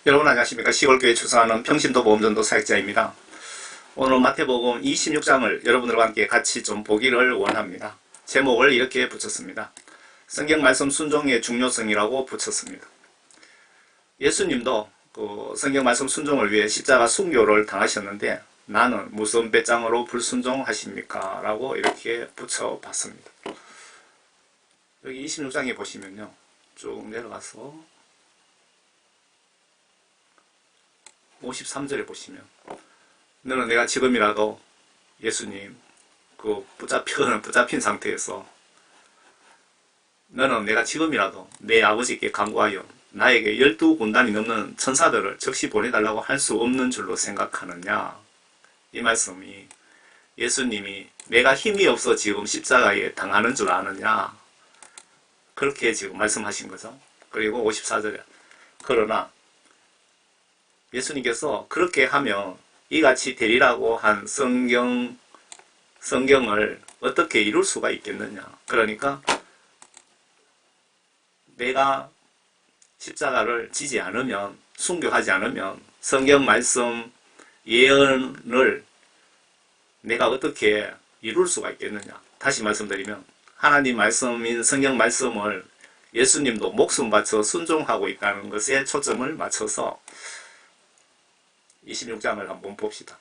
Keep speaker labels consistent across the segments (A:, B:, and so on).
A: 여러분 안녕하십니까. 시골교회 출석하는 평신도 보험전도 사역자입니다. 오늘 마태복음 26장을 여러분들과 함께 같이 좀 보기를 원합니다. 제목을 이렇게 붙였습니다. 성경 말씀 순종의 중요성이라고 붙였습니다. 예수님도 그 성경 말씀 순종을 위해 십자가 순교를 당하셨는데 나는 무슨 배짱으로 불순종하십니까? 라고 이렇게 붙여봤습니다. 여기 26장에 보시면요. 쭉 내려가서 53절에 보시면 너는 내가 지금이라도 예수님 그 붙잡힌 상태에서 너는 내가 지금이라도 내 아버지께 간구하여 나에게 12군단이 넘는 천사들을 즉시 보내달라고 할 수 없는 줄로 생각하느냐. 이 말씀이 예수님이 내가 힘이 없어 지금 십자가에 당하는 줄 아느냐. 그렇게 지금 말씀하신 거죠. 그리고 54절에 그러나 예수님께서 그렇게 하면 이같이 되리라고 한 성경을 어떻게 이룰 수가 있겠느냐. 그러니까 내가 십자가를 지지 않으면, 순교하지 않으면 성경 말씀 예언을 내가 어떻게 이룰 수가 있겠느냐. 다시 말씀드리면 하나님 말씀인 성경 말씀을 예수님도 목숨 바쳐 순종하고 있다는 것에 초점을 맞춰서 26장을 한번 봅시다.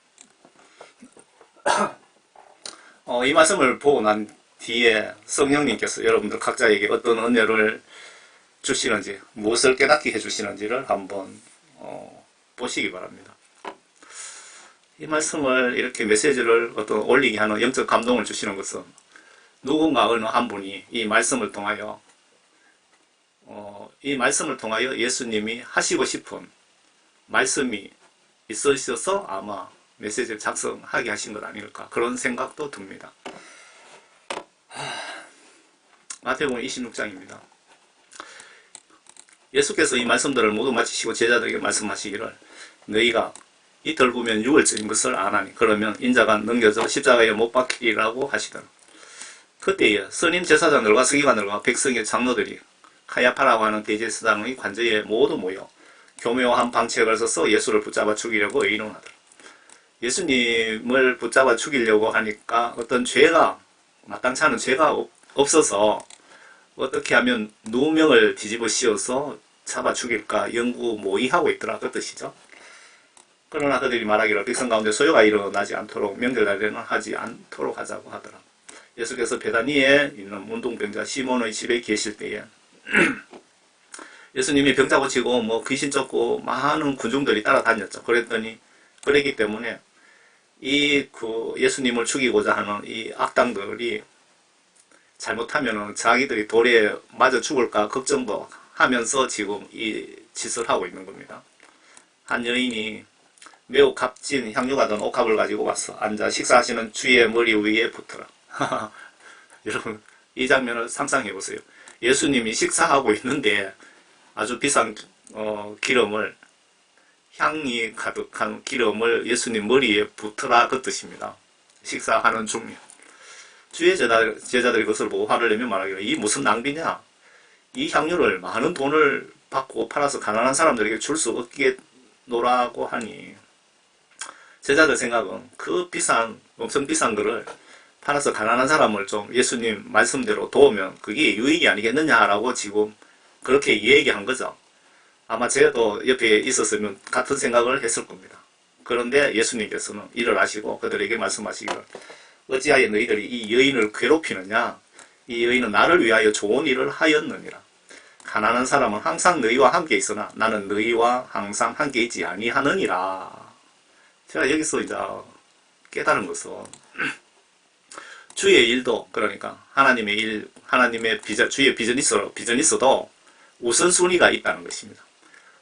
A: 이 말씀을 보고 난 뒤에 성령님께서 여러분들 각자에게 어떤 은혜를 주시는지, 무엇을 깨닫게 해주시는지를 한번 보시기 바랍니다. 이 말씀을 이렇게 메시지를 어떤 올리게 하는 영적 감동을 주시는 것은 누군가 어느 한 분이 이 말씀을 통하여 예수님이 하시고 싶은 말씀이 있으셔서 아마 메시지를 작성하게 하신 것 아닐까, 그런 생각도 듭니다. 마태복음 26장입니다. 예수께서 이 말씀들을 모두 마치시고 제자들에게 말씀하시기를 너희가 이틀 후면 6월절인 것을 아나니 그러면 인자가 넘겨져 십자가에 못 박히리라고 하시더라. 그때에 선임 제사장들과 서기관들과 백성의 장로들이 카야파라고 하는 대제사장의 관저에 모두 모여 교묘한 방책을 써서 예수를 붙잡아 죽이려고 의논하더라. 예수님을 붙잡아 죽이려고 하니까 어떤 죄가, 마땅치 않은 죄가 없어서 어떻게 하면 누명을 뒤집어 씌워서 잡아 죽일까 연구 모의하고 있더라. 그 뜻이죠. 그러나 그들이 말하기를 백성 가운데 소요가 일어나지 않도록 명절날에는 하지 않도록 하자고 하더라. 예수께서 베다니에 있는 문둥병자 시몬의 집에 계실 때에 예수님이 병자 고치고 귀신 쫓고 많은 군중들이 따라다녔죠. 그랬기 때문에 예수님을 죽이고자 하는 이 악당들이 잘못하면 자기들이 돌에 맞아 죽을까 걱정도 하면서 지금 이 짓을 하고 있는 겁니다. 한 여인이 매우 값진 향유가 든 옥합을 가지고 와서 앉아 식사하시는 주의 머리 위에 붙어라. 여러분 이 장면을 상상해 보세요. 예수님이 식사하고 있는데 아주 비싼 기름을, 향이 가득한 기름을 예수님 머리에 붓더라, 그 뜻입니다. 식사하는 중에 주의 제자들이 그것을 보고 화를 내며 말하기를 이 무슨 낭비냐. 이 향유를 많은 돈을 받고 팔아서 가난한 사람들에게 줄 수 없겠노라고 하니 제자들 생각은 그 엄청 비싼 거를 팔아서 가난한 사람을 좀 예수님 말씀대로 도우면 그게 유익이 아니겠느냐라고 지금 그렇게 얘기한 거죠. 아마 제도 옆에 있었으면 같은 생각을 했을 겁니다. 그런데 예수님께서는 일을 하시고 그들에게 말씀하시기를 어찌하여 너희들이 이 여인을 괴롭히느냐. 이 여인은 나를 위하여 좋은 일을 하였느니라. 가난한 사람은 항상 너희와 함께 있으나 나는 너희와 항상 함께 있지 아니하느니라. 제가 여기서 이제 깨달은 것은 주의 일도, 그러니까 하나님의 일, 주의 비전이 있어도 우선순위가 있다는 것입니다.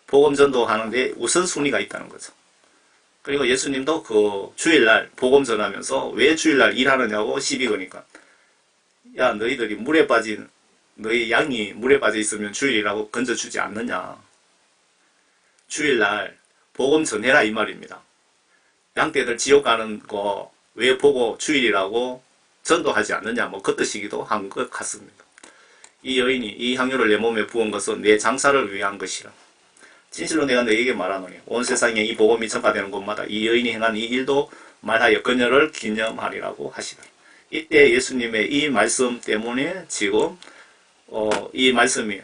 A: 복음전도 하는데 우선순위가 있다는 거죠. 그리고 예수님도 그 주일날 복음 전하면서 왜 주일날 일하느냐고 시비 거니까 야 너희들이 너희 양이 물에 빠져 있으면 주일이라고 건져주지 않느냐. 주일날 복음 전해라 이 말입니다. 양떼들 지옥 가는 거 왜 보고 주일이라고 전도하지 않느냐, 그 뜻이기도 한 것 같습니다. 이 여인이 이 향유를 내 몸에 부은 것은 내 장사를 위한 것이라. 진실로 내가 너에게 말하노니 온 세상에 이 복음이 전파되는 곳마다 이 여인이 행한 이 일도 말하여 그녀를 기념하리라고 하시더라. 이때 예수님의 이 말씀 때문에 지금 이 말씀이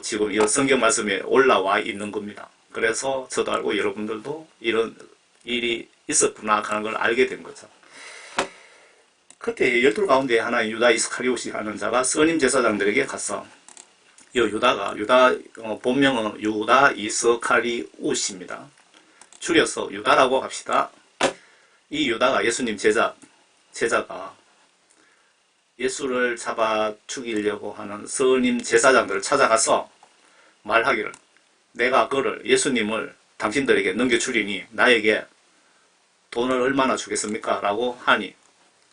A: 지금 이 성경 말씀에 올라와 있는 겁니다. 그래서 저도 알고 여러분들도 이런 일이 있었구나 하는 걸 알게 된 거죠. 그때 12 가운데 하나인 유다 이스카리옷이 하는 자가 선임 제사장들에게 가서 유다 본명은 유다 이스카리옷입니다. 줄여서 유다라고 합시다. 이 유다가 예수님 제자가 예수를 잡아 죽이려고 하는 선임 제사장들을 찾아가서 말하기를 내가 예수님을 당신들에게 넘겨주리니 나에게 돈을 얼마나 주겠습니까? 라고 하니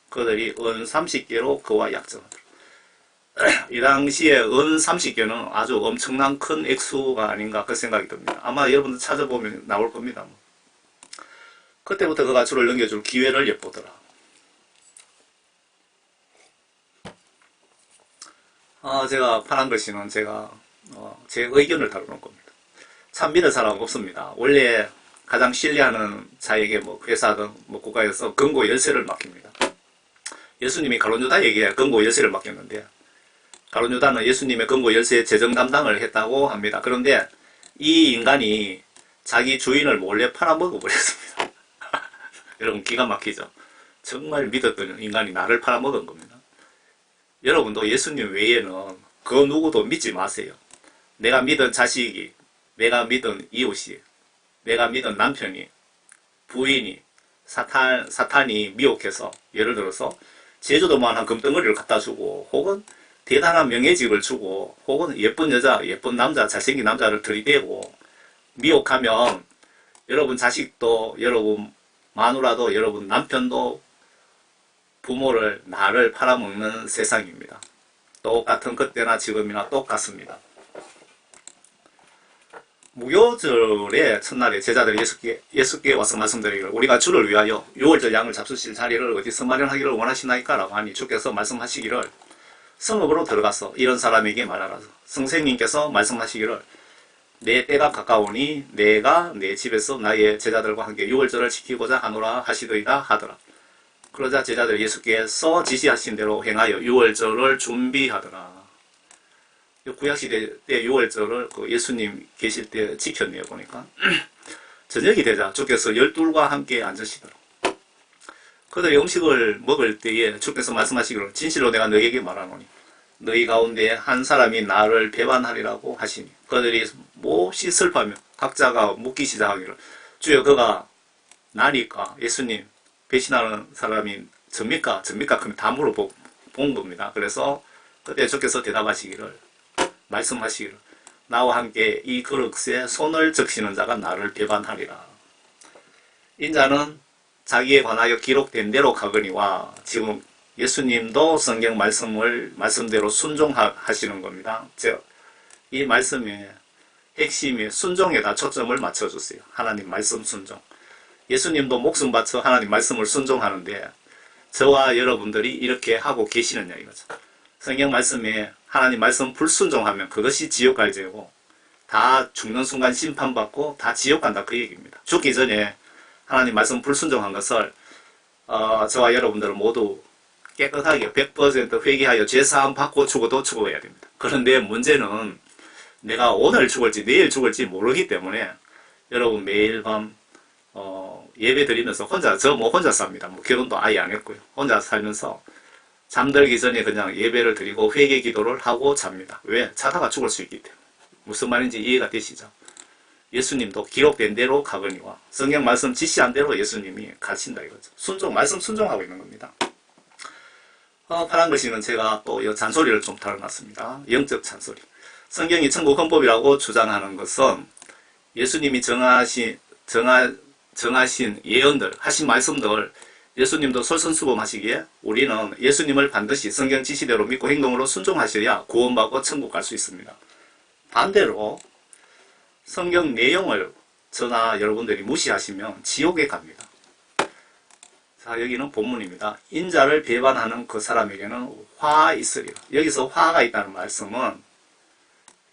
A: 그들이 은 30개로 그와 약정하더라. 이 당시에 은 30개는 아주 엄청난 큰 액수가 아닌가 그 생각이 듭니다. 아마 여러분들 찾아보면 나올 겁니다. 그때부터 그가 주를 넘겨줄 기회를 엿보더라. 제가 파란 글씨는 제가 제 의견을 다루는 겁니다. 참 믿을 사람 없습니다. 원래 가장 신뢰하는 자에게 회사든 국가에서 금고 열쇠를 맡깁니다. 예수님이 가룟유다에게 금고 열쇠를 맡겼는데 가룟유다는 예수님의 금고 열쇠 재정 담당을 했다고 합니다. 그런데 이 인간이 자기 주인을 몰래 팔아먹어 버렸습니다. 여러분 기가 막히죠? 정말 믿었던 인간이 나를 팔아먹은 겁니다. 여러분도 예수님 외에는 그 누구도 믿지 마세요. 내가 믿은 자식이, 내가 믿은 이웃이, 내가 믿은 남편이, 부인이 사탄이 미혹해서 예를 들어서 제주도만한 금덩어리를 갖다 주고 혹은 대단한 명예직을 주고 혹은 예쁜 여자, 예쁜 남자, 잘생긴 남자를 들이대고 미혹하면 여러분 자식도 여러분 마누라도 여러분 남편도 부모를 나를 팔아먹는 세상입니다. 똑같은 그때나 지금이나 똑같습니다. 무교절의 첫날에 제자들이 예수께 와서 말씀드리기를 우리가 주를 위하여 유월절 양을 잡수실 자리를 어디서 마련하기를 원하시나이까? 라고 하니 주께서 말씀하시기를 성읍으로 들어가서 이런 사람에게 말하라. 선생님께서 말씀하시기를 내 때가 가까우니 내가 내 집에서 나의 제자들과 함께 유월절을 지키고자 하노라 하시더이다 하더라. 그러자 제자들이 예수께서 지시하신 대로 행하여 유월절을 준비하더라. 구약시대 때 유월절을 예수님 계실 때 지켰네요. 보니까 저녁이 되자 주께서 12과 함께 앉으시더라. 그들이 음식을 먹을 때에 주께서 말씀하시기를 진실로 내가 너희에게 말하노니 너희 가운데 한 사람이 나를 배반하리라고 하시니 그들이 몹시 슬퍼하며 각자가 묻기 시작하기를 주여 그가 나니까 예수님 배신하는 사람이 접니까? 그러면 다 물어본 겁니다. 그래서 그때 주께서 대답하시기를 말씀하시기를 나와 함께 이 그릇에 손을 적시는 자가 나를 배반하리라. 인자는 자기에 관하여 기록된 대로 가거니와 지금 예수님도 성경 말씀대로 순종하시는 겁니다. 즉, 이 말씀의 핵심이 순종에다 초점을 맞춰주세요. 하나님 말씀 순종. 예수님도 목숨 바쳐 하나님 말씀을 순종하는데 저와 여러분들이 이렇게 하고 계시느냐 이거죠. 성경 말씀에 하나님 말씀 불순종하면 그것이 지옥 갈 죄고 다 죽는 순간 심판받고 다 지옥 간다 그 얘기입니다. 죽기 전에 하나님 말씀 불순종한 것을 저와 여러분들은 모두 깨끗하게 100% 회개하여 죄사함 받고 죽어야 됩니다. 그런데 문제는 내가 오늘 죽을지 내일 죽을지 모르기 때문에 여러분 매일 밤 예배 드리면서 혼자 삽니다. 결혼도 아예 안 했고요. 혼자 살면서 잠들기 전에 그냥 예배를 드리고 회개 기도를 하고 잡니다. 왜? 자다가 죽을 수 있기 때문에. 무슨 말인지 이해가 되시죠? 예수님도 기록된 대로 가거니와 성경 말씀 지시한 대로 예수님이 가르친다 이거죠. 말씀 순종하고 있는 겁니다. 파란 글씨는 제가 또 잔소리를 좀 달아놨습니다. 영적 잔소리. 성경이 천국 헌법이라고 주장하는 것은 예수님이 정하신 예언들, 하신 말씀들 예수님도 솔선수범하시기에 우리는 예수님을 반드시 성경 지시대로 믿고 행동으로 순종하셔야 구원받고 천국 갈 수 있습니다. 반대로 성경 내용을 저나 여러분들이 무시하시면 지옥에 갑니다. 자, 여기는 본문입니다. 인자를 배반하는 그 사람에게는 화 있으리라. 여기서 화가 있다는 말씀은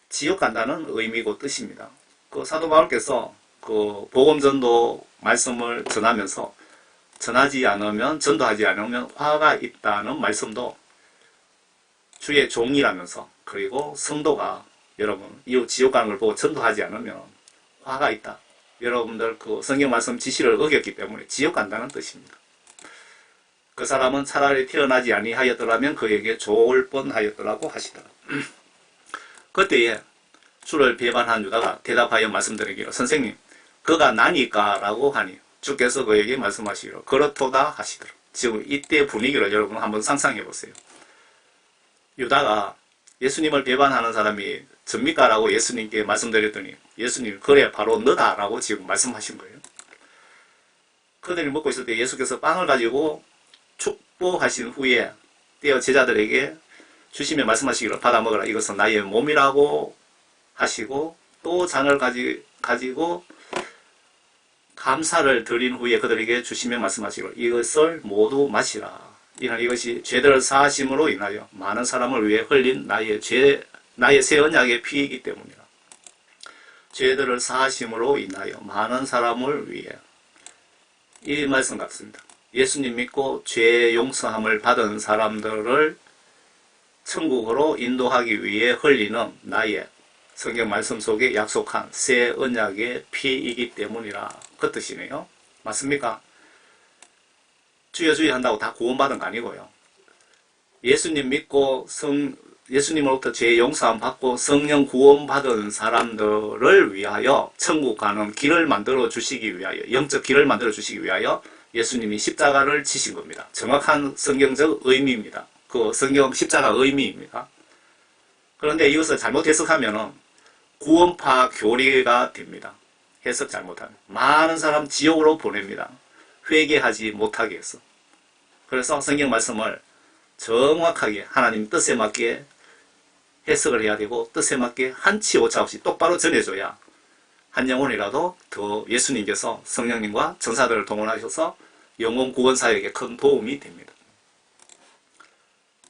A: 지옥 간다는 의미고 뜻입니다. 그 사도 바울께서 그 복음전도 말씀을 전하면서 전하지 않으면, 전도하지 않으면 화가 있다는 말씀도 주의 종이라면서, 그리고 성도가 여러분 이 지옥 가는 걸 보고 전도하지 않으면 화가 있다. 여러분들 그 성경 말씀 지시를 어겼기 때문에 지옥 간다는 뜻입니다. 그 사람은 차라리 태어나지 아니하였더라면 그에게 좋을 뻔하였더라고 하시더라. 그때에 주를 배반한 유다가 대답하여 말씀드리기를, 선생님 그가 나니까 라고 하니 주께서 그에게 말씀하시기를 그렇도다 하시더라. 지금 이때 분위기를 여러분 한번 상상해 보세요. 유다가 예수님을 배반하는 사람이 접니까? 라고 예수님께 말씀드렸더니 예수님 그래 바로 너다 라고 지금 말씀하신 거예요. 그들이 먹고 있을 때 예수께서 빵을 가지고 축복하신 후에 떼어 제자들에게 주시며 말씀하시기를 받아 먹으라, 이것은 나의 몸이라고 하시고, 또 잔을 가지고 감사를 드린 후에 그들에게 주시며 말씀하시기를 이것을 모두 마시라. 이는 이것이 죄들 사하심으로 인하여 많은 사람을 위해 흘린 나의 새 언약의 피이기 때문이라. 죄들을 사하심으로 인하여 많은 사람을 위해. 이 말씀 같습니다. 예수님 믿고 죄 용서함을 받은 사람들을 천국으로 인도하기 위해 흘리는 나의 성경 말씀 속에 약속한 새 언약의 피이기 때문이라. 그 뜻이네요. 맞습니까? 주여 주여 한다고 다 구원받은 거 아니고요. 예수님 믿고 예수님으로부터 죄 용서함 받고 성령 구원받은 사람들을 위하여 천국 가는 길을 만들어 주시기 위하여, 영적 길을 만들어 주시기 위하여 예수님이 십자가를 지신 겁니다. 정확한 성경적 의미입니다. 그 성경 십자가 의미입니다. 그런데 이것을 잘못 해석하면 구원파 교리가 됩니다. 해석 잘못하면 많은 사람 지옥으로 보냅니다. 회개하지 못하게 해서. 그래서 성경 말씀을 정확하게 하나님 뜻에 맞게 해석을 해야 되고, 뜻에 맞게 한치 오차 없이 똑바로 전해줘야 한 영혼이라도 더 예수님께서 성령님과 전사들을 동원하셔서 영혼 구원 사역에 큰 도움이 됩니다.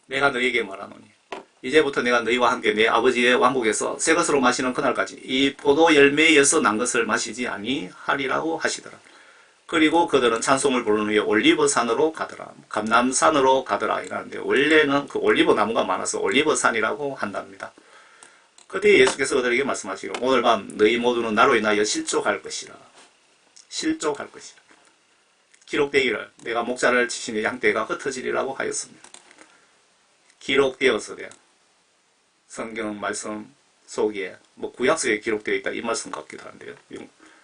A: 내가 너희에게 말하노니 이제부터 내가 너희와 함께 내 아버지의 왕국에서 새 것으로 마시는 그날까지 이 포도 열매에서 난 것을 마시지 아니하리라고 하시더라. 그리고 그들은 찬송을 부르는 후에 올리브산으로 가더라. 감람산으로 가더라 이라는데, 원래는 그 올리브 나무가 많아서 올리브산이라고 한답니다. 그때 예수께서 그들에게 말씀하시기를 오늘 밤 너희 모두는 나로 인하여 실족할 것이라. 실족할 것이라. 기록되기를 내가 목자를 치시니 양떼가 흩어지리라고 하였습니다. 기록되었으되 성경 말씀 속에 구약서에 기록되어 있다 이 말씀 같기도 한데요.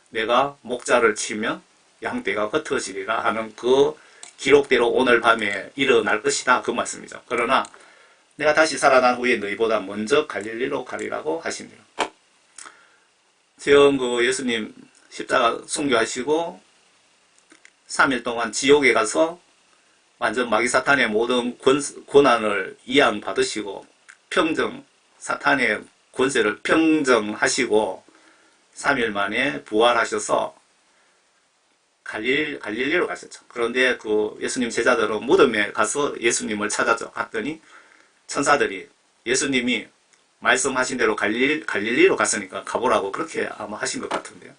A: 내가 목자를 치면 양떼가 흩어지리라 하는 그 기록대로 오늘 밤에 일어날 것이다 그 말씀이죠. 그러나 내가 다시 살아난 후에 너희보다 먼저 갈릴리로 가리라고 하십니다. 지금 그 예수님 십자가 순교하시고 3일 동안 지옥에 가서 완전 마귀 사탄의 모든 권한을 이양받으시고 사탄의 권세를 평정하시고 3일 만에 부활하셔서 갈릴리로 가셨죠. 그런데 그 예수님 제자들은 무덤에 가서 예수님을 찾았죠. 갔더니 천사들이 예수님이 말씀하신 대로 갈릴리로 갔으니까 가보라고 그렇게 아마 하신 것 같은데요.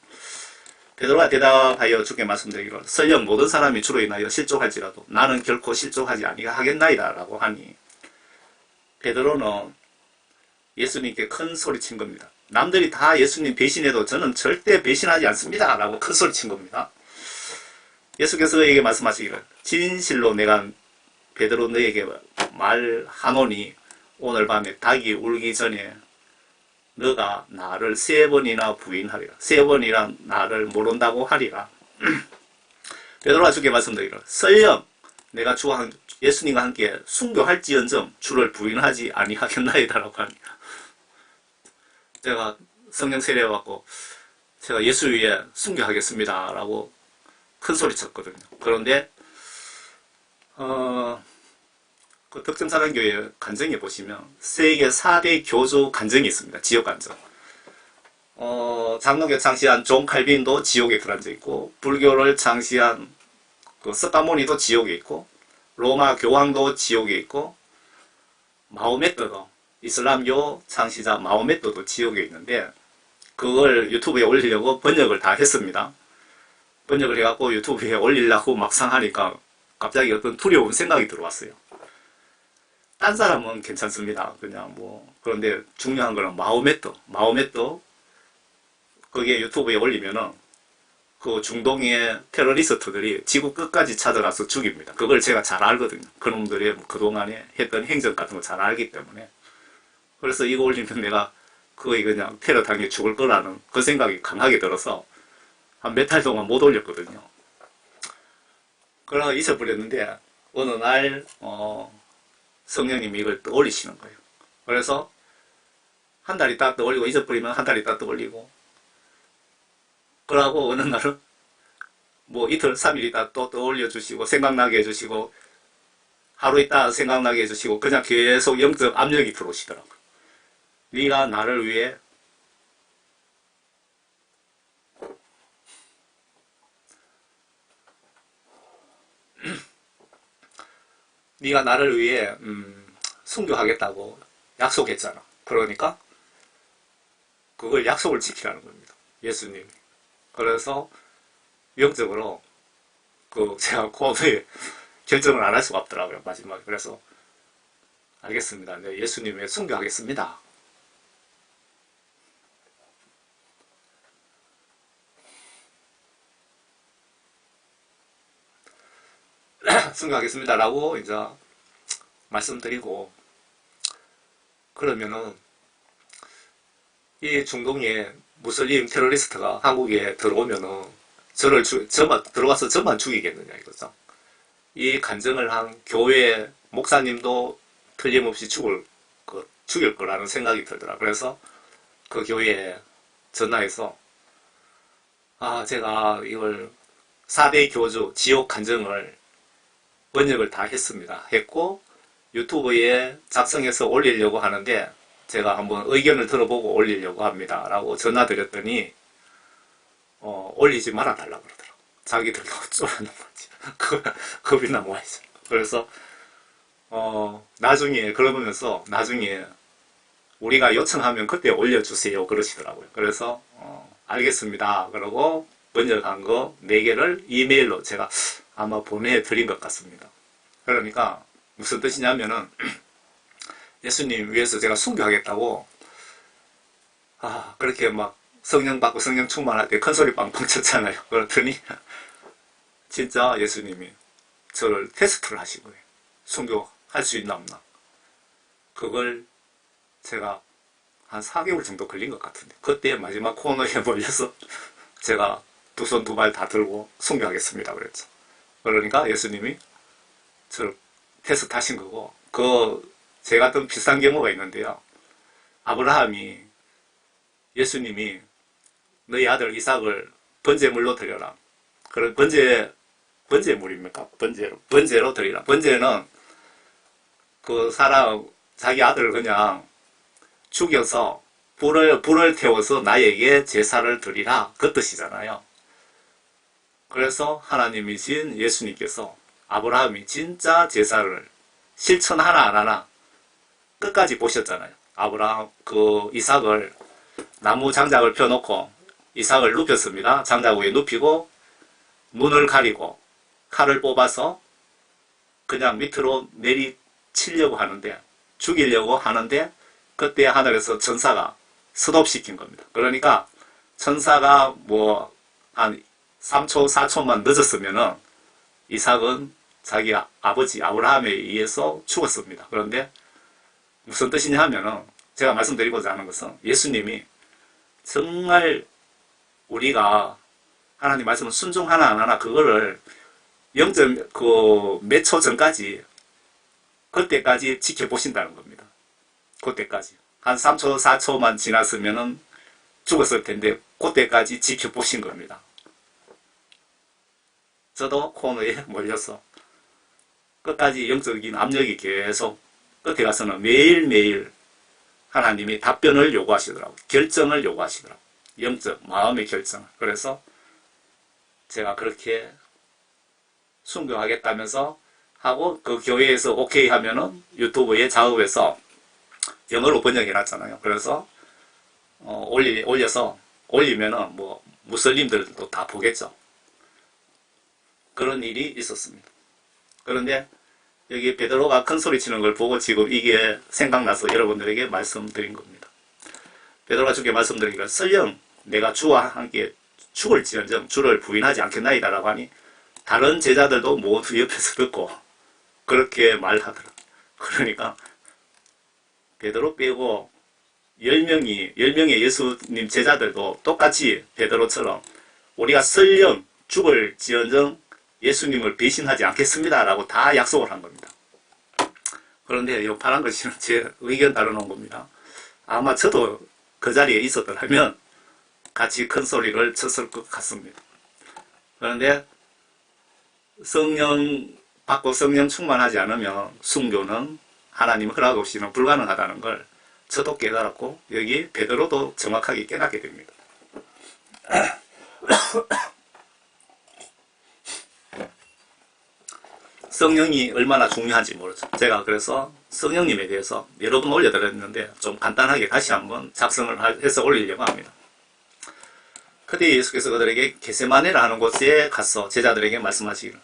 A: 베드로가 대답하여 주께 말씀드리기를 설령 모든 사람이 주로 인하여 실족할지라도 나는 결코 실족하지 아니하겠나이다 라고 하니, 베드로는 예수님께 큰 소리 친 겁니다. 남들이 다 예수님 배신해도 저는 절대 배신하지 않습니다 라고 큰 소리 친 겁니다. 예수께서 그에게 말씀하시기를 진실로 내가 베드로 너에게 말하노니 오늘 밤에 닭이 울기 전에 너가 나를 3번이나 부인하리라. 3번이나 나를 모른다고 하리라. 베드로가 주께 말씀드리기를 설령 내가 주와 예수님과 함께 순교할지언정 주를 부인하지 아니하겠나이다 라고 합니다. 제가 성령 세례받고 제가 예수 위에 순교하겠습니다 라고 큰 소리 쳤거든요. 그런데 그 덕정사랑교회 간증에 보시면 세계 4대 교주 간증이 있습니다. 지옥 간증. 장로교 창시한 존 칼빈도 지옥에 들어앉아 있고, 불교를 창시한 그 스파모니도 지옥에 있고, 로마 교황도 지옥에 있고, 마호메트도 이슬람교 창시자 마호메트도 지옥에 있는데, 그걸 유튜브에 올리려고 번역을 다 했습니다. 번역을 해갖고 유튜브에 올리려고 막상 하니까 갑자기 어떤 두려운 생각이 들어왔어요. 딴 사람은 괜찮습니다. 그냥 뭐. 그런데 중요한 거는 마호메트. 그게 유튜브에 올리면은 그 중동의 테러리스트들이 지구 끝까지 찾아가서 죽입니다. 그걸 제가 잘 알거든요. 그놈들이 그동안에 했던 행적 같은 거 잘 알기 때문에. 그래서 이거 올리면 내가 거의 그냥 테러 당해 죽을 거라는 그 생각이 강하게 들어서 한 몇 달 동안 못 올렸거든요. 그러다가 잊어버렸는데 어느 날 성령님이 이걸 또 올리시는 거예요. 그래서 한 달 있다 또 올리고 잊어버리면 한 달 있다 또 올리고 그러고 어느 날은 뭐 이틀 3일 있다 또 올려주시고 생각나게 해주시고 하루 있다 생각나게 해주시고 그냥 계속 영적 압력이 들어오시더라고요. 네가 나를 위해 네가 나를 위해 순교하겠다고 약속했잖아. 그러니까 그걸 약속을 지키라는 겁니다. 예수님이. 그래서 영적으로 제가 코너에 결정을 안 할 수가 없더라고요. 마지막에. 그래서 알겠습니다. 네, 예수님의 순교하겠습니다. 순교하겠습니다. 라고 이제 말씀드리고 그러면은 이 중동의 무슬림 테러리스트가 한국에 들어오면은 저만 들어와서 저만 죽이겠느냐 이거죠. 이 간증을 한 교회 목사님도 틀림없이 죽일 거라는 생각이 들더라. 그래서 그 교회에 전화해서 제가 이걸 4대 교주 지옥 간증을 번역을 다 했고 유튜브에 작성해서 올리려고 하는데 제가 한번 의견을 들어보고 올리려고 합니다. 라고 전화 드렸더니 올리지 말아 달라고 그러더라고. 자기들도 쫄아는 거지. 겁이 나고 와있어. 그래서 그러면서 나중에 우리가 요청하면 그때 올려주세요 그러시더라고요. 그래서 알겠습니다. 그러고 번역한 거 4개를 이메일로 제가 아마 보내드린 것 같습니다. 그러니까 무슨 뜻이냐면은 예수님 위해서 제가 순교하겠다고 그렇게 막 성령 받고 성령 충만할 때 큰소리 빵빵 쳤잖아요. 그랬더니 진짜 예수님이 저를 테스트를 하신 거예요. 순교할 수 있나 없나. 그걸 제가 한 4개월 정도 걸린 것 같은데 그때 마지막 코너에 몰려서 제가 두 손 두 발 다 들고 순교하겠습니다 그랬죠. 그러니까 예수님이 저를 테스트 하신 거고 제가 좀 비슷한 경우가 있는데요. 아브라함이 예수님이 너희 아들 이삭을 번제물로 드려라. 그런 번제물입니까? 번제로 드리라. 번제는 그 사람 자기 아들을 그냥 죽여서 불을 태워서 나에게 제사를 드리라. 그 뜻이잖아요. 그래서 하나님이신 예수님께서 아브라함이 진짜 제사를 실천 하나 안 하나 끝까지 보셨잖아요. 아브라함 이삭을 나무 장작을 펴놓고 이삭을 눕혔습니다. 장작 위에 눕히고 눈을 가리고 칼을 뽑아서 그냥 밑으로 내리치려고 하는데 죽이려고 하는데 그때 하늘에서 천사가 스톱시킨 겁니다. 그러니까 천사가 한 3초 4초만 늦었으면은 이삭은 자기 아버지 아브라함에 의해서 죽었습니다. 그런데 무슨 뜻이냐 하면은 제가 말씀드리고자 하는 것은 예수님이 정말 우리가 하나님 말씀을 순종하나 안 하나 그거를 몇 초 전까지 그때까지 지켜보신다는 겁니다. 그때까지 한 3초 4초만 지났으면은 죽었을 텐데 그때까지 지켜보신 겁니다. 저도 코너에 몰려서 끝까지 영적인 압력이 계속 끝에 가서는 매일매일 하나님이 답변을 요구하시더라고요. 결정을 요구하시더라고요. 영적 마음의 결정을. 그래서 제가 그렇게 순교하겠다면서 하고 그 교회에서 오케이 하면은 유튜브에 작업해서 영어로 번역해 놨잖아요. 그래서 올려서 올리면은 뭐 무슬림들도 다 보겠죠. 그런 일이 있었습니다. 그런데 여기 베드로가 큰 소리 치는 걸 보고 지금 이게 생각나서 여러분들에게 말씀드린 겁니다. 베드로가 주께 말씀드리니까 설령 내가 주와 함께 죽을지언정 주를 부인하지 않겠나이다 라고 하니 다른 제자들도 모두 옆에서 듣고 그렇게 말하더라. 그러니까 베드로 빼고 10명의 예수님 제자들도 똑같이 베드로처럼 우리가 설령 죽을지언정 예수님을 배신하지 않겠습니다 라고 다 약속을 한 겁니다. 그런데 이 파란 글씨는 제 의견 따르는 겁니다. 아마 저도 그 자리에 있었더라면 같이 큰 소리를 쳤을 것 같습니다. 그런데 성령 받고 성령 충만하지 않으면 순교는 하나님 허락 없이는 불가능하다는 걸 저도 깨달았고 여기 베드로도 정확하게 깨닫게 됩니다. 성령이 얼마나 중요한지 모르죠. 제가 그래서 성령님에 대해서 여러 번 올려드렸는데 좀 간단하게 다시 한번 작성을 해서 올리려고 합니다. 그때 예수께서 그들에게 겟세마네라는 곳에 가서 제자들에게 말씀하시기를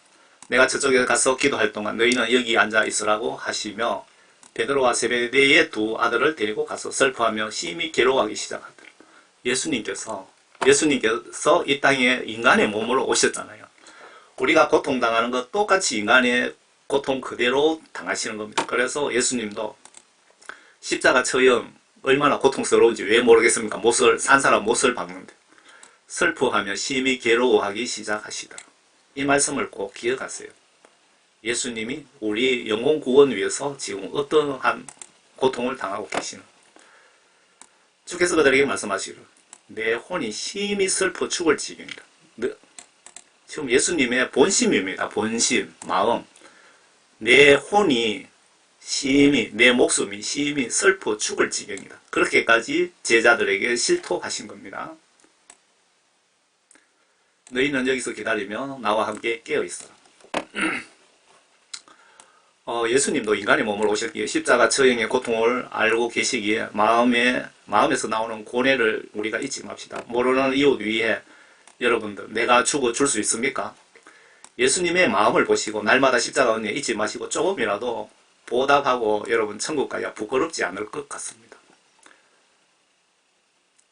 A: 내가 저쪽에 가서 기도할 동안 너희는 여기 앉아 있으라고 하시며 베드로와 세베대의 두 아들을 데리고 가서 슬퍼하며 심히 괴로워하기 시작하더라. 예수님께서 이 땅에 인간의 몸으로 오셨잖아요. 우리가 고통당하는 것 똑같이 인간의 고통 그대로 당하시는 겁니다. 그래서 예수님도 십자가 처형 얼마나 고통스러운지 왜 모르겠습니까? 산 사람 못을 박는데 슬퍼하며 심히 괴로워하기 시작하시더라. 이 말씀을 꼭 기억하세요. 예수님이 우리 영혼 구원 위해서 지금 어떠한 고통을 당하고 계시는 주께서 그들에게 말씀하시기를 내 혼이 심히 슬퍼 죽을 지경이다. 지금 예수님의 본심입니다. 본심, 마음. 내 혼이 심히, 내 목숨이 심히 슬퍼 죽을 지경이다. 그렇게까지 제자들에게 실토하신 겁니다. 너희는 여기서 기다리며 나와 함께 깨어있어라. 예수님도 인간의 몸을 오셨기에 십자가 처형의 고통을 알고 계시기에 마음에서 나오는 고뇌를 우리가 잊지 맙시다. 모르는 이웃 위에 여러분들 내가 죽어 줄 수 있습니까? 예수님의 마음을 보시고 날마다 십자가 은혜 잊지 마시고 조금이라도 보답하고 여러분 천국 가야 부끄럽지 않을 것 같습니다.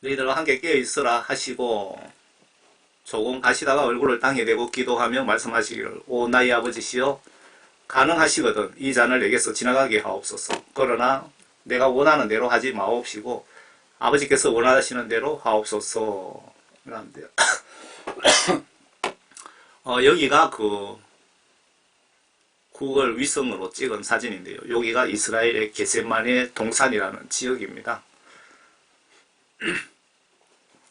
A: 너희들과 함께 깨어있으라 하시고 조금 가시다가 얼굴을 땅에 대고 기도하며 말씀하시기를 오 나의 아버지시여 가능하시거든 이 잔을 내게서 지나가게 하옵소서. 그러나 내가 원하는 대로 하지 마옵시고 아버지께서 원하시는 대로 하옵소서. 여기가 그 구글 위성으로 찍은 사진인데요. 여기가 이스라엘의 겟세마네 동산이라는 지역입니다.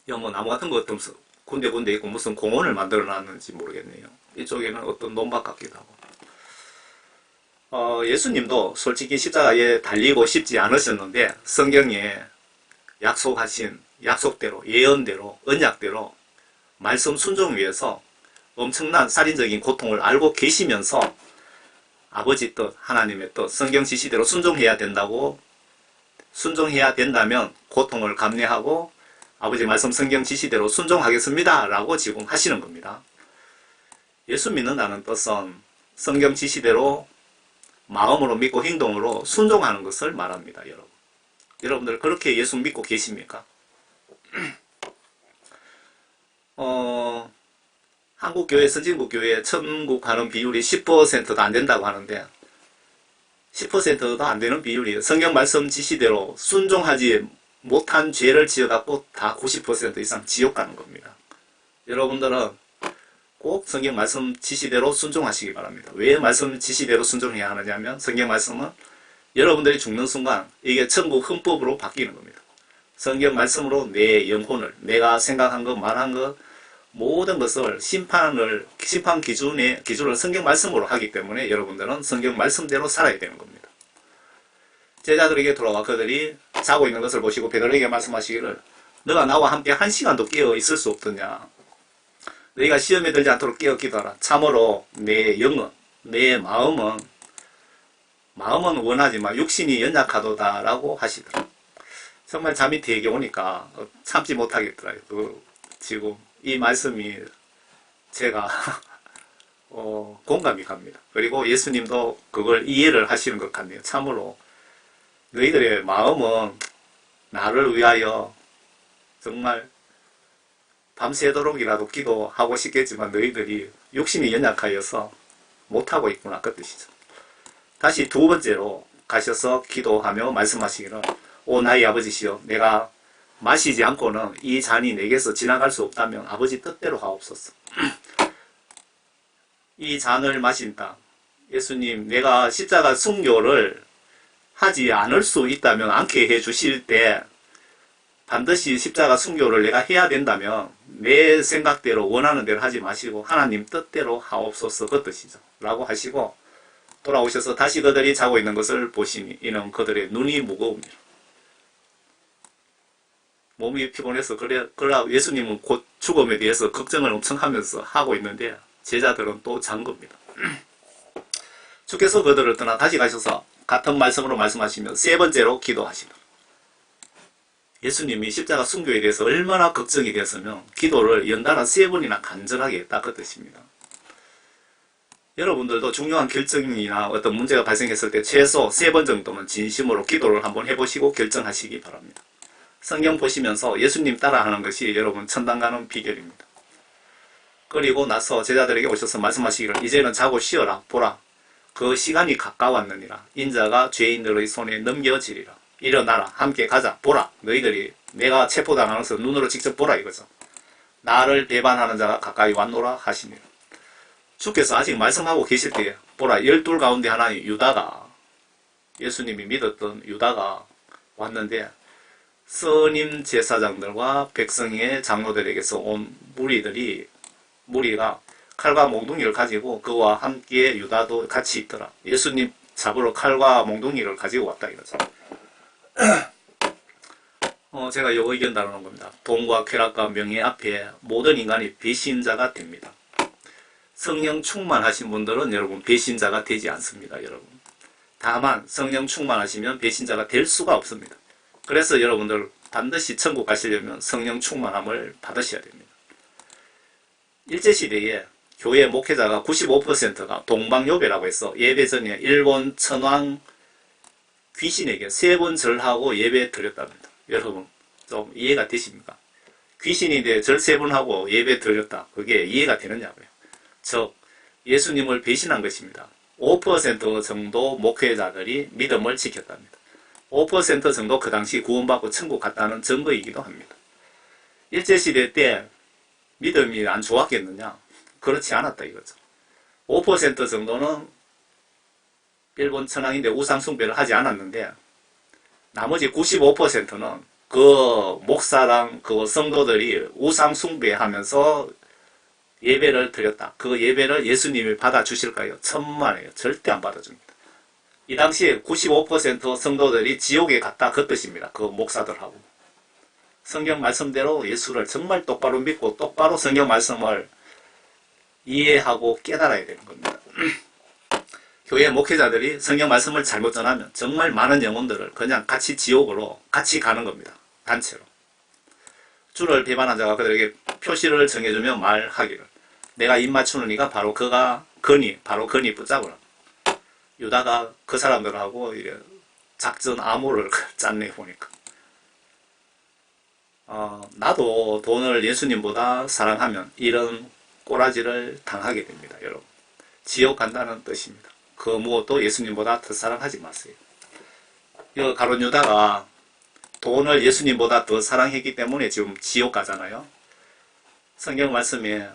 A: 뭐 나무 같은 거 없으면서 군데군데 있고 무슨 공원을 만들어 놨는지 모르겠네요. 이쪽에는 어떤 논밭 같기도 하고. 예수님도 솔직히 십자가에 달리고 싶지 않으셨는데 성경에 약속하신 약속대로 예언대로 언약대로 말씀 순종 위해서 엄청난 살인적인 고통을 알고 계시면서 아버지 뜻, 하나님의 뜻, 성경 지시대로 순종해야 된다면 고통을 감내하고 아버지 말씀 성경 지시대로 순종하겠습니다 라고 지금 하시는 겁니다. 예수 믿는다는 뜻은 성경 지시대로 마음으로 믿고 행동으로 순종하는 것을 말합니다. 여러분들 그렇게 예수 믿고 계십니까? 한국교회, 선진국교회 천국 가는 비율이 10%도 안 된다고 하는데 10%도 안 되는 비율이에요. 성경 말씀 지시대로 순종하지 못한 죄를 지어갖고 다 90% 이상 지옥 가는 겁니다. 여러분들은 꼭 성경 말씀 지시대로 순종하시기 바랍니다. 왜 말씀 지시대로 순종해야 하느냐면 성경 말씀은 여러분들이 죽는 순간 이게 천국 헌법으로 바뀌는 겁니다. 성경 말씀으로 내 영혼을 내가 생각한 것, 말한 것 모든 것을 심판 기준을 성경 말씀으로 하기 때문에 여러분들은 성경 말씀대로 살아야 되는 겁니다. 제자들에게 돌아와 그들이 자고 있는 것을 보시고 베드로에게 말씀하시기를 너가 나와 함께 1시간도 깨어 있을 수 없더냐. 너희가 시험에 들지 않도록 깨어 기도하라. 참으로 내 영은 내 마음은 원하지만 육신이 연약하도다 라고 하시더라. 정말 잠이 되게 오니까 참지 못하겠더라고요. 지금 이 말씀이 제가 공감이 갑니다. 그리고 예수님도 그걸 이해를 하시는 것 같네요. 참으로 너희들의 마음은 나를 위하여 정말 밤새도록이라도 기도하고 싶겠지만 너희들이 욕심이 연약하여서 못하고 있구나 그 뜻이죠. 다시 두 번째로 가셔서 기도하며 말씀하시기를 오 나의 아버지시여 내가 마시지 않고는 이 잔이 내게서 지나갈 수 없다면 아버지 뜻대로 하옵소서. 이 잔을 마신다. 예수님 내가 십자가 순교를 하지 않을 수 있다면 않게 해주실 때 반드시 십자가 순교를 내가 해야 된다면 내 생각대로 원하는 대로 하지 마시고 하나님 뜻대로 하옵소서 그 뜻이죠. 라고 하시고 돌아오셔서 다시 그들이 자고 있는 것을 보시니 이는 그들의 눈이 무거웁니다. 몸이 피곤해서 그러나 예수님은 곧 죽음에 대해서 걱정을 엄청 하면서 하고 있는데 제자들은 또 잔 겁니다. 주께서 그들을 떠나 다시 가셔서 같은 말씀으로 말씀하시며 세 번째로 기도하시다. 예수님이 십자가 순교에 대해서 얼마나 걱정이 됐으면 기도를 연달아 세 번이나 간절하게 했다 그 뜻입니다. 여러분들도 중요한 결정이나 어떤 문제가 발생했을 때 최소 세 번 정도는 진심으로 기도를 한번 해보시고 결정하시기 바랍니다. 성경 보시면서 예수님 따라하는 것이 여러분 천당 가는 비결입니다. 그리고 나서 제자들에게 오셔서 말씀하시기를 이제는 자고 쉬어라 보라 그 시간이 가까웠느니라 인자가 죄인들의 손에 넘겨지리라 일어나라 함께 가자 보라 너희들이 내가 체포당하는 것을 눈으로 직접 보라 이거죠. 나를 배반하는 자가 가까이 왔노라 하시니라. 주께서 아직 말씀하고 계실 때 보라 12 가운데 하나인 유다가 예수님이 믿었던 유다가 왔는데 선임 제사장들과 백성의 장로들에게서 온 무리가 칼과 몽둥이를 가지고 그와 함께 유다도 같이 있더라. 예수님 잡으러 칼과 몽둥이를 가지고 왔다 이거죠. 제가 요 의견 다루는 겁니다. 돈과 쾌락과 명예 앞에 모든 인간이 배신자가 됩니다. 성령 충만하신 분들은 여러분 배신자가 되지 않습니다. 여러분. 다만 성령 충만하시면 배신자가 될 수가 없습니다. 그래서 여러분들 반드시 천국 가시려면 성령 충만함을 받으셔야 됩니다. 일제시대에 교회 목회자가 95%가 동방요배라고 해서 예배 전에 일본 천황 귀신에게 3번 절하고 예배 드렸답니다. 여러분 좀 이해가 되십니까? 귀신인데 절 3번 하고 예배 드렸다. 그게 이해가 되느냐고요. 즉 예수님을 배신한 것입니다. 5% 정도 목회자들이 믿음을 지켰답니다. 5% 정도 그 당시 구원받고 천국 갔다는 증거이기도 합니다. 일제시대 때 믿음이 안 좋았겠느냐? 그렇지 않았다 이거죠. 5% 정도는 일본 천황인데 우상숭배를 하지 않았는데 나머지 95%는 그 목사랑 그 성도들이 우상숭배하면서 예배를 드렸다. 그 예배를 예수님이 받아주실까요? 천만에요. 절대 안 받아줍니다. 이 당시에 95% 성도들이 지옥에 갔다 그 뜻입니다. 그 목사들하고. 성경 말씀대로 예수를 정말 똑바로 믿고 똑바로 성경 말씀을 이해하고 깨달아야 되는 겁니다. 교회 목회자들이 성경 말씀을 잘못 전하면 정말 많은 영혼들을 그냥 같이 지옥으로 같이 가는 겁니다. 단체로. 주를 배반한 자가 그들에게 표시를 정해주며 말하기를 내가 입 맞추는 이가 바로 바로 그니 붙잡으라. 유다가 그 사람들하고 작전 암호를 짰네 보니까. 나도 돈을 예수님보다 사랑하면 이런 꼬라지를 당하게 됩니다. 여러분. 지옥 간다는 뜻입니다. 그 무엇도 예수님보다 더 사랑하지 마세요. 가룟 유다가 돈을 예수님보다 더 사랑했기 때문에 지금 지옥 가잖아요. 성경 말씀에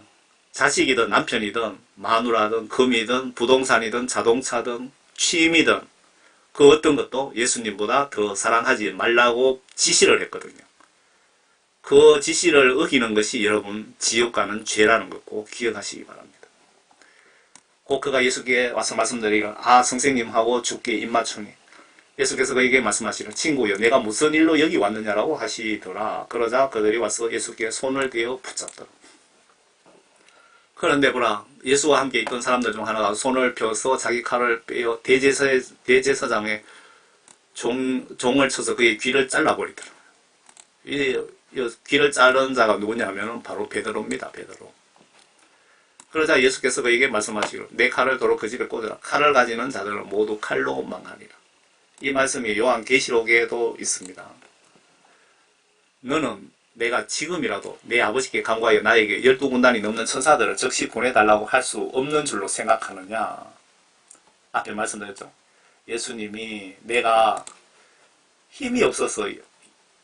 A: 자식이든 남편이든 마누라든 금이든 부동산이든 자동차든 취미든 그 어떤 것도 예수님보다 더 사랑하지 말라고 지시를 했거든요. 그 지시를 어기는 것이 여러분 지옥 가는 죄라는 것 꼭 기억하시기 바랍니다. 곧 그가 예수께 와서 말씀드리기를 선생님하고 주께 입 맞추니 예수께서 그에게 말씀하시기를 친구여 내가 무슨 일로 여기 왔느냐라고 하시더라. 그러자 그들이 와서 예수께 손을 대어 붙잡더라. 그런데 보라 예수와 함께 있던 사람들 중 하나가 손을 펴서 자기 칼을 빼어 대제사장의 종을 쳐서 그의 귀를 잘라버리더라. 이 길을 자른 자가 누구냐면 바로 베드로입니다. 베드로. 그러자 예수께서 그에게 말씀하시기로 내 칼을 도로 그 집에 꽂으라. 칼을 가지는 자들은 모두 칼로 망하리라. 이 말씀이 요한계시록에도 있습니다. 너는 내가 지금이라도 내 아버지께 간구하여 나에게 12군단이 넘는 천사들을 즉시 보내달라고 할 수 없는 줄로 생각하느냐. 앞에 말씀드렸죠. 예수님이 내가 힘이 없어서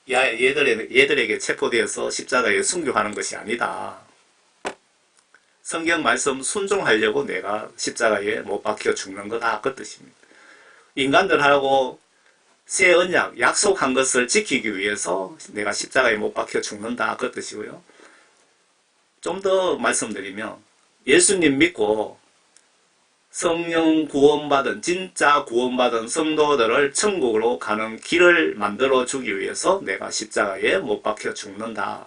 A: 얘들에게 체포되어서 십자가에 순교하는 것이 아니다. 성경 말씀 순종하려고 내가 십자가에 못 박혀 죽는 거다. 그 뜻입니다. 인간들하고 새 언약, 약속한 것을 지키기 위해서 내가 십자가에 못 박혀 죽는다. 그 뜻이고요. 좀 더 말씀드리면 예수님 믿고 성령 구원받은, 진짜 구원받은 성도들을 천국으로 가는 길을 만들어 주기 위해서 내가 십자가에 못 박혀 죽는다.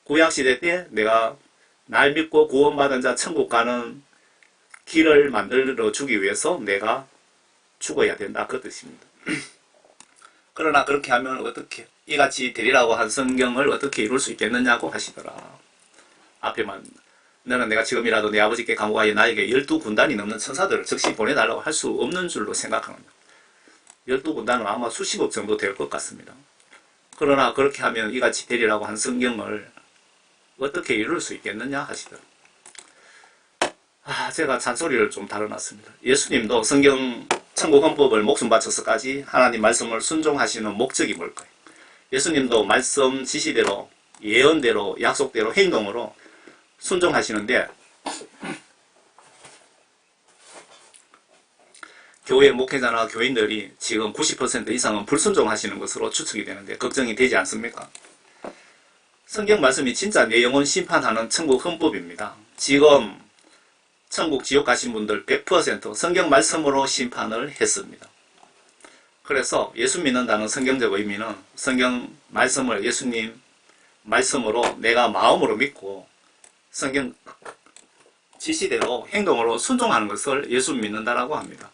A: 구약시대 때 내가 날 믿고 구원받은 자 천국 가는 길을 만들어 주기 위해서 내가 죽어야 된다. 그 뜻입니다. 그러나 그렇게 하면 어떻게 이같이 되리라고 한 성경을 어떻게 이룰 수 있겠느냐고 하시더라. 앞에만 너는 내가 지금이라도 내 아버지께 간구하여 나에게 12군단이 넘는 천사들을 즉시 보내달라고 할 수 없는 줄로 생각하느냐. 12군단은 아마 수십억 정도 될 것 같습니다. 그러나 그렇게 하면 이같이 되리라고 한 성경을 어떻게 이룰 수 있겠느냐 하시더라. 제가 잔소리를 좀 달아놨습니다. 예수님도 성경 천국 헌법을 목숨 바쳐서까지 하나님 말씀을 순종하시는 목적이 뭘까요? 예수님도 말씀 지시대로, 예언대로, 약속대로, 행동으로 순종하시는데 교회 목회자나 교인들이 지금 90% 이상은 불순종하시는 것으로 추측이 되는데 걱정이 되지 않습니까? 성경 말씀이 진짜 내 영혼 심판하는 천국 헌법입니다. 지금 천국 지옥 가신 분들 100% 성경 말씀으로 심판을 했습니다. 그래서 예수 믿는다는 성경적 의미는 성경 말씀을 예수님 말씀으로 내가 마음으로 믿고 성경 지시대로 행동으로 순종하는 것을 예수 믿는다라고 합니다.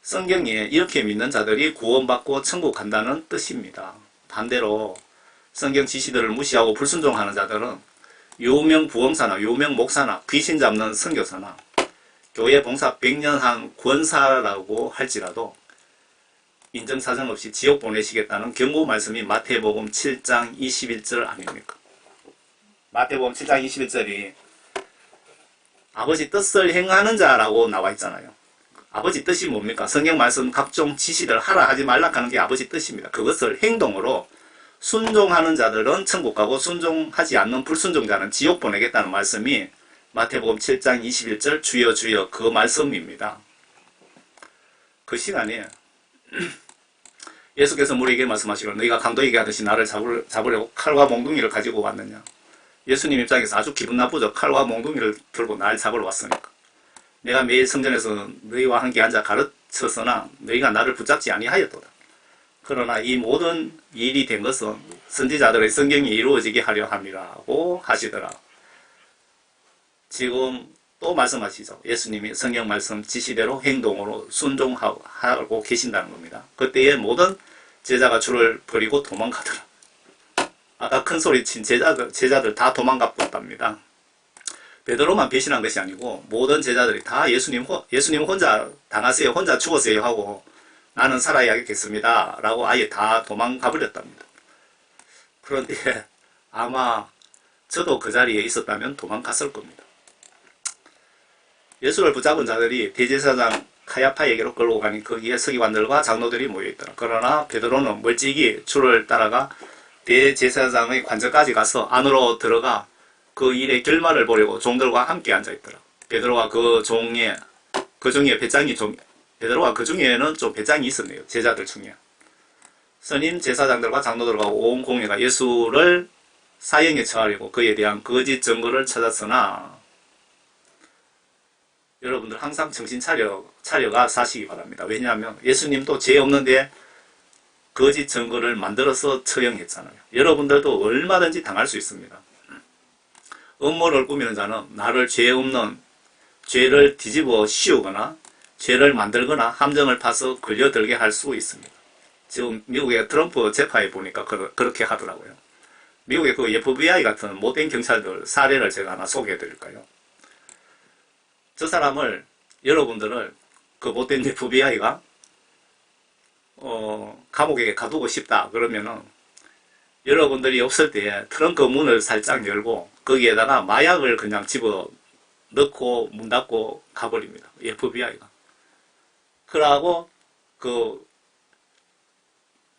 A: 성경에 이렇게 믿는 자들이 구원받고 천국 간다는 뜻입니다. 반대로 성경 지시들을 무시하고 불순종하는 자들은 유명 부흥사나 유명 목사나 귀신 잡는 선교사나 교회 봉사 100년 한 권사라고 할지라도 인정사정 없이 지옥 보내시겠다는 경고 말씀이 마태복음 7장 21절 아닙니까? 마태복음 7장 21절이 아버지 뜻을 행하는 자라고 나와 있잖아요. 아버지 뜻이 뭡니까? 성경 말씀 각종 지시를 하라 하지 말라 하는 게 아버지 뜻입니다. 그것을 행동으로 순종하는 자들은 천국 가고 순종하지 않는 불순종자는 지옥 보내겠다는 말씀이 마태복음 7장 21절 주여 주여 그 말씀입니다. 그 시간에 예수께서 우리에게 말씀하시기로 너희가 강도에게 하듯이 나를 잡으려고 칼과 몽둥이를 가지고 왔느냐. 예수님 입장에서 아주 기분 나쁘죠. 칼과 몽둥이를 들고 날 잡으러 왔으니까. 내가 매일 성전에서 너희와 함께 앉아 가르쳤으나 너희가 나를 붙잡지 아니하였도다. 그러나 이 모든 일이 된 것은 선지자들의 성경이 이루어지게 하려 함이라고 하시더라. 지금 또 말씀하시죠. 예수님이 성경 말씀 지시대로 행동으로 순종하고 계신다는 겁니다. 그때의 모든 제자가 주를 버리고 도망가더라. 아까 큰 소리 친 제자들 다 도망가 버렸답니다. 베드로만 배신한 것이 아니고 모든 제자들이 다 예수님 혼자 당하세요, 혼자 죽으세요 하고 나는 살아야겠습니다 라고 아예 다 도망가 버렸답니다. 그런데 아마 저도 그 자리에 있었다면 도망갔을 겁니다. 예수를 붙잡은 자들이 대제사장 카야파에게로 끌고 가니 거기에 서기관들과 장로들이 모여있더라. 그러나 베드로는 멀찍이 줄을 따라가 대제사장의 관저까지 가서 안으로 들어가 그 일의 결말을 보려고 종들과 함께 앉아있더라. 베드로가 그 중에 베드로가 그 중에는 좀 배짱이 있었네요. 제자들 중에. 선임 제사장들과 장로들과 온 공회가 예수를 사형에 처하려고 그에 대한 거짓 증거를 찾았으나 여러분들 항상 정신 차려가 사시기 바랍니다. 왜냐하면 예수님도 죄 없는데 거짓 증거를 만들어서 처형했잖아요. 여러분들도 얼마든지 당할 수 있습니다. 음모를 꾸미는 자는 나를 죄 없는 죄를 뒤집어 씌우거나 죄를 만들거나 함정을 파서 걸려들게 할 수 있습니다. 지금 미국의 트럼프 재판에 보니까 그렇게 하더라고요. 미국의 그 FBI 같은 못된 경찰들 사례를 제가 하나 소개해 드릴까요? 저 사람을, 여러분들을 그 못된 FBI가 감옥에 가두고 싶다 그러면은 여러분들이 없을 때 트렁크 문을 살짝 열고 거기에다가 마약을 그냥 집어 넣고 문 닫고 가버립니다. FBI가. 그러고 그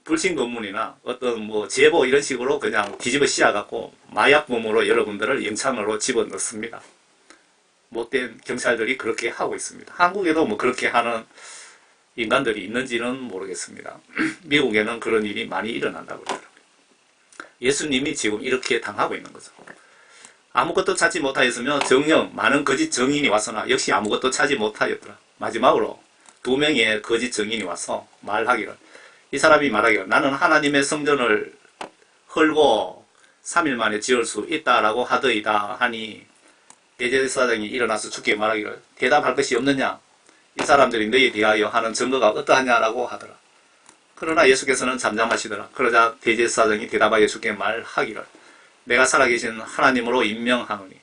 A: 불신 검문이나 어떤 뭐 제보 이런 식으로 그냥 뒤집어 씌워갖고 마약범으로 여러분들을 영창으로 집어넣습니다. 못된 경찰들이 그렇게 하고 있습니다. 한국에도 뭐 그렇게 하는 인간들이 있는지는 모르겠습니다. 미국에는 그런 일이 많이 일어난다고 그러더라고요. 예수님이 지금 이렇게 당하고 있는 거죠. 아무것도 찾지 못하였으며 정령 많은 거짓 증인이 왔으나 역시 아무것도 찾지 못하였더라. 마지막으로 2명의 거짓 증인이 와서 말하기를, 이 사람이 말하기를 나는 하나님의 성전을 헐고 3일 만에 지을 수 있다라고 하더이다 하니 대제사장이 일어나서 주께 말하기를 대답할 것이 없느냐, 이 사람들이 너희에 대하여 하는 증거가 어떠하냐라고 하더라. 그러나 예수께서는 잠잠하시더라. 그러자 대제사장이 대답하여 주께 말하기를 내가 살아계신 하나님으로 음명하노니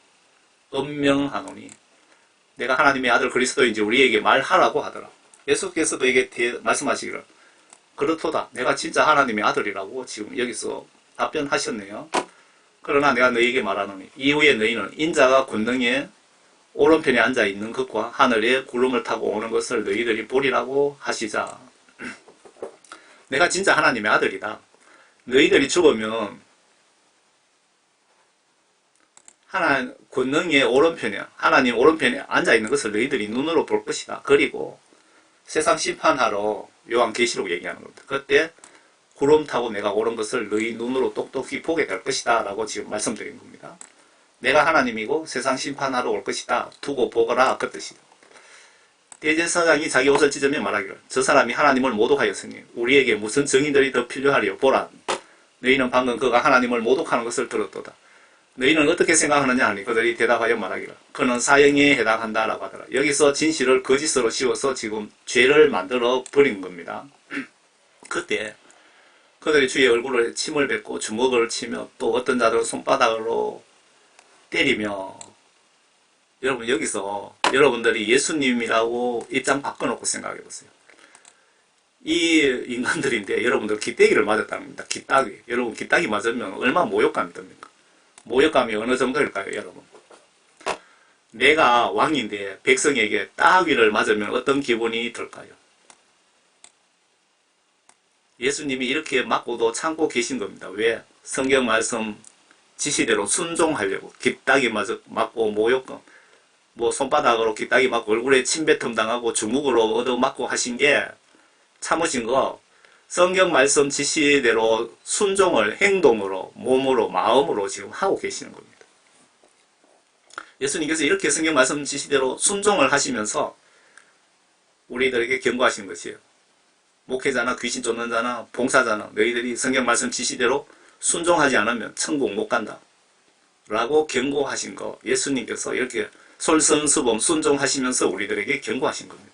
A: 내가 하나님의 아들 그리스도인지 우리에게 말하라고 하더라. 예수께서도 이게 말씀하시기를 그렇도다, 내가 진짜 하나님의 아들이라고 지금 여기서 답변하셨네요. 그러나 내가 너희에게 말하노니 이후에 너희는 인자가 권능의 오른편에 앉아 있는 것과 하늘에 구름을 타고 오는 것을 너희들이 보리라고 하시자. 내가 진짜 하나님의 아들이다. 너희들이 죽으면 권능의 오른편에, 하나님 오른편에 앉아 있는 것을 너희들이 눈으로 볼 것이다. 그리고 세상 심판하러 요한계시록 얘기하는 겁니다. 그때 구름 타고 내가 오는 것을 너희 눈으로 똑똑히 보게 될 것이다 라고 지금 말씀드린 겁니다. 내가 하나님이고 세상 심판하러 올 것이다. 두고 보거라 그 뜻이다. 대제사장이 자기 옷을 찢으며 말하기를 저 사람이 하나님을 모독하였으니 우리에게 무슨 증인들이 더 필요하리요. 보라, 너희는 방금 그가 하나님을 모독하는 것을 들었도다. 너희는 어떻게 생각하느냐 하니 그들이 대답하여 말하기를 그는 사형에 해당한다라고 하더라. 여기서 진실을 거짓으로 씌워서 지금 죄를 만들어 버린 겁니다. 그때 그들이 주의 얼굴에 침을 뱉고 주먹을 치며 또 어떤 자들은 손바닥으로 때리며, 여러분 여기서 여러분들이 예수님이라고 입장 바꿔놓고 생각해 보세요. 이 인간들인데 여러분들 기떼기를 맞았다는 겁니다. 기따기. 여러분 기따기 맞으면 얼마나 모욕감이 듭니까? 모욕감이 어느 정도일까요, 여러분? 내가 왕인데 백성에게 따귀를 맞으면 어떤 기분이 들까요? 예수님이 이렇게 맞고도 참고 계신 겁니다. 왜? 성경 말씀 지시대로 순종하려고. 기따기 맞고 모욕감, 뭐 손바닥으로 기따기 맞고 얼굴에 침뱉음 당하고 주먹으로 얻어맞고 하신 게 참으신 거, 성경 말씀 지시대로 순종을 행동으로, 몸으로, 마음으로 지금 하고 계시는 겁니다. 예수님께서 이렇게 성경 말씀 지시대로 순종을 하시면서 우리들에게 경고하신 것이에요. 목회자나 귀신 쫓는 자나 봉사자나 너희들이 성경 말씀 지시대로 순종하지 않으면 천국 못 간다 라고 경고하신 거, 예수님께서 이렇게 솔선수범 순종하시면서 우리들에게 경고하신 겁니다.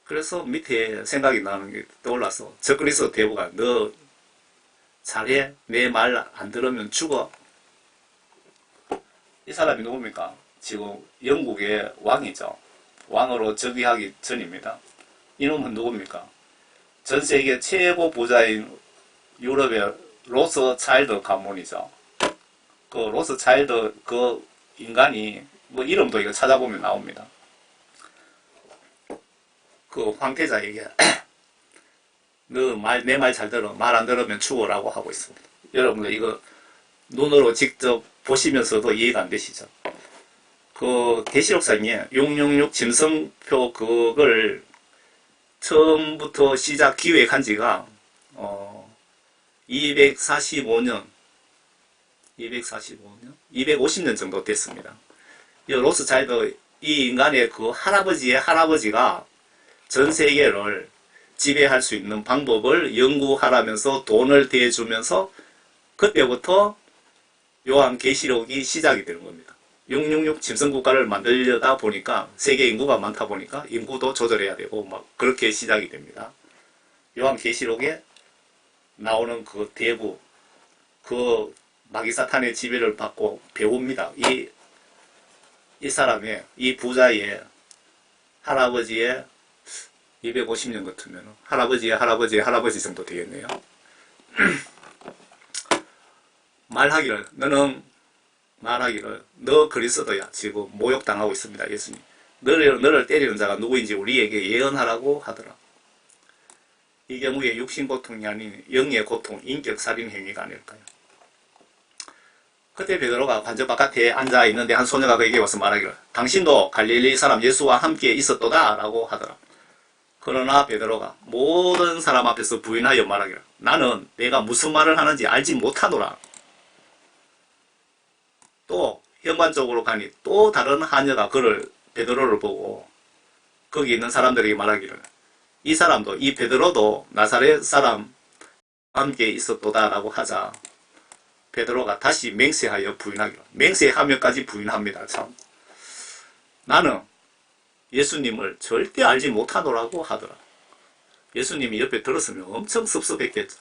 A: 그래서 밑에 생각이 나는 게 떠올라서 적그리스도 대부가 너 잘해? 내 말 안 들으면 죽어. 이 사람이 누굽니까? 지금 영국의 왕이죠. 왕으로 즉위하기 전입니다. 이놈은 누굽니까? 전 세계 최고 부자인 유럽의 로스차일드 가문이죠. 그 로스차일드 그 인간이 뭐 이름도 이거 찾아보면 나옵니다. 그 황태자에게 너 내 말 잘 들어, 말 안 들으면 죽어라고 하고 있습니다. 여러분들 이거 눈으로 직접 보시면서도 이해가 안 되시죠? 그 계시록상에 666 짐승표 그걸 처음부터 시작 기획한 지가 245년 250년 정도 됐습니다. 이 로스차일드 이 인간의 그 할아버지의 할아버지가 전 세계를 지배할 수 있는 방법을 연구하라면서 돈을 대주면서 그때부터 요한계시록이 시작이 되는 겁니다. 666 짐승국가를 만들려다 보니까 세계 인구가 많다 보니까 인구도 조절해야 되고 막 그렇게 시작이 됩니다. 요한계시록에 나오는 그 대부, 그 마귀사탄의 지배를 받고 배웁니다. 이 사람의, 이 부자의 할아버지의 250년 같으면 할아버지의 할아버지의 할아버지 정도 되겠네요. 말하기를 너 그리스도야. 지금 모욕당하고 있습니다. 예수님. 너를 때리는 자가 누구인지 우리에게 예언하라고 하더라. 이 경우에 육신 고통이 아닌 영의 고통, 인격 살인 행위가 아닐까요? 그때 베드로가 관저 바깥에 앉아 있는데 한 소녀가 그에게 와서 말하기를 당신도 갈릴리 사람 예수와 함께 있었도다 라고 하더라. 그러나 베드로가 모든 사람 앞에서 부인하여 말하기를 나는 내가 무슨 말을 하는지 알지 못하노라. 또 현관 쪽으로 가니 또 다른 하녀가 베드로를 보고 거기 있는 사람들에게 말하기를 이 사람도 이 베드로도 나사렛 사람 함께 있었도다 라고 하자 베드로가 다시 맹세하여 부인하기로 맹세하면까지 부인합니다. 참 나는 예수님을 절대 알지 못하노라고 하더라. 예수님이 옆에 들었으면 엄청 섭섭했겠죠.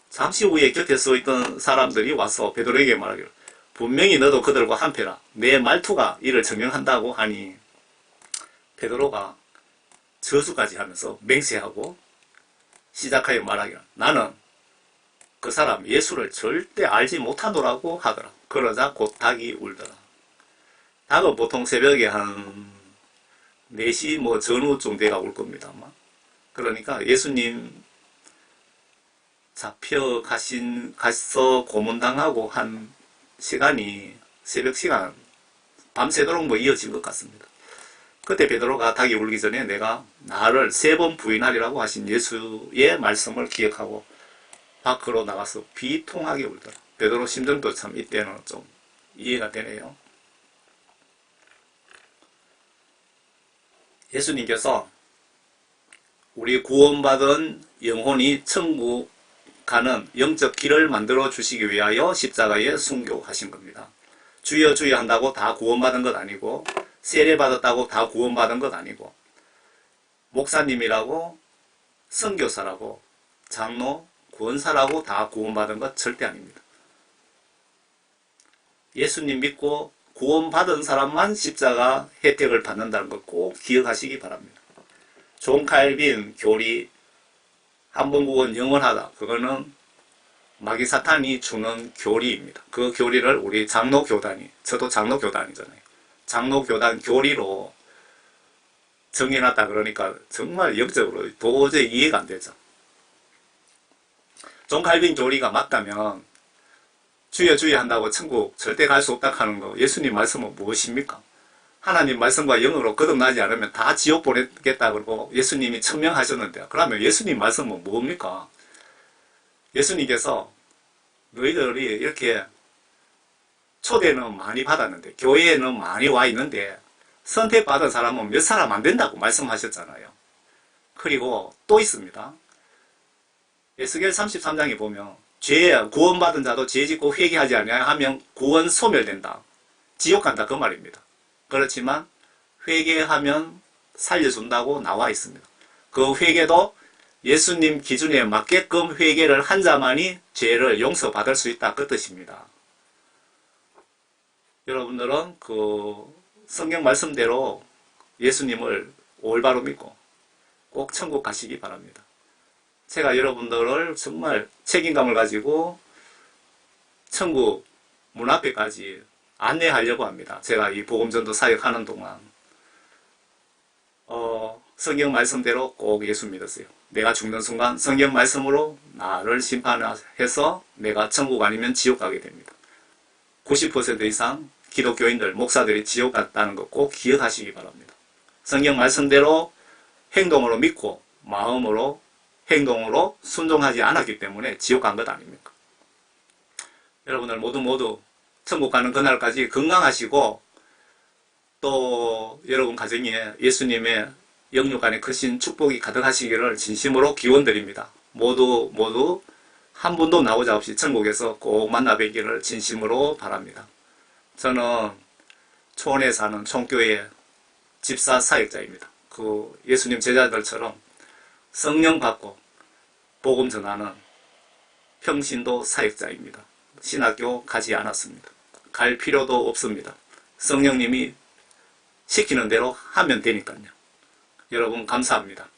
A: 잠시 후에 곁에 서 있던 사람들이 와서 베드로에게 말하기를 분명히 너도 그들과 한패라. 내 말투가 이를 증명한다고 하니 베드로가 저수까지 하면서 맹세하고 시작하여 말하기를 나는 그 사람 예수를 절대 알지 못하노라고 하더라. 그러자 곧 닭이 울더라. 닭은 보통 새벽에 한 4시 전후쯤 돼가 울 겁니다. 아마. 그러니까 예수님 가서 고문당하고 한 시간이 새벽 시간 밤새도록 이어진 것 같습니다. 그때 베드로가 닭이 울기 전에 내가 나를 3번 부인하리라고 하신 예수의 말씀을 기억하고 밖으로 나가서 비통하게 울더라. 베드로 심정도 참 이때는 좀 이해가 되네요. 예수님께서 우리 구원받은 영혼이 천국 가는 영적 길을 만들어 주시기 위하여 십자가에 순교하신 겁니다. 주여 주여 한다고 다 구원받은 것 아니고 세례받았다고 다 구원받은 것 아니고 목사님이라고 선교사라고 장로, 권사라고 다 구원받은 것 절대 아닙니다. 예수님 믿고 구원받은 사람만 십자가 혜택을 받는다는 것 꼭 기억하시기 바랍니다. 존 칼빈 교리 한 번 구원 영원하다. 그거는 마귀 사탄이 주는 교리입니다. 그 교리를 우리 장로교단이, 저도 장로교단이잖아요. 장로교단 교리로 정해놨다 그러니까 정말 영적으로 도저히 이해가 안 되죠. 존 칼빈 교리가 맞다면 주여 주여 한다고 천국 절대 갈 수 없다 하는 거 예수님 말씀은 무엇입니까? 하나님 말씀과 영으로 거듭나지 않으면 다 지옥 보내겠다 그러고 예수님이 천명하셨는데 그러면 예수님 말씀은 뭡니까? 예수님께서 너희들이 이렇게 초대는 많이 받았는데 교회에는 많이 와 있는데 선택받은 사람은 몇 사람 안 된다고 말씀하셨잖아요. 그리고 또 있습니다. 에스겔 33장에 보면 구원받은 자도 죄 짓고 회개하지 아니하면 구원 소멸된다. 지옥 간다 그 말입니다. 그렇지만 회개하면 살려준다고 나와 있습니다. 그 회개도 예수님 기준에 맞게끔 회개를 한 자만이 죄를 용서받을 수 있다 그 뜻입니다. 여러분들은 그 성경 말씀대로 예수님을 올바로 믿고 꼭 천국 가시기 바랍니다. 제가 여러분들을 정말 책임감을 가지고 천국 문 앞에까지 안내하려고 합니다. 제가 이 복음전도 사역하는 동안 성경 말씀대로 꼭 예수 믿었어요. 내가 죽는 순간 성경 말씀으로 나를 심판해서 내가 천국 아니면 지옥 가게 됩니다. 90% 이상 기독교인들, 목사들이 지옥 갔다는 거 꼭 기억하시기 바랍니다. 성경 말씀대로 행동으로 믿고 마음으로 행동으로 순종하지 않았기 때문에 지옥 간 것 아닙니까? 여러분들 모두 천국 가는 그날까지 건강하시고 또 여러분 가정에 예수님의 영육 안에 크신 축복이 가득하시기를 진심으로 기원드립니다. 모두 한 분도 나오자 없이 천국에서 꼭 만나 뵙기를 진심으로 바랍니다. 저는 초원에 사는 총교회 집사 사역자입니다. 그 예수님 제자들처럼 성령 받고 복음 전하는 평신도 사역자입니다. 신학교 가지 않았습니다. 갈 필요도 없습니다. 성령님이 시키는 대로 하면 되니까요. 여러분 감사합니다.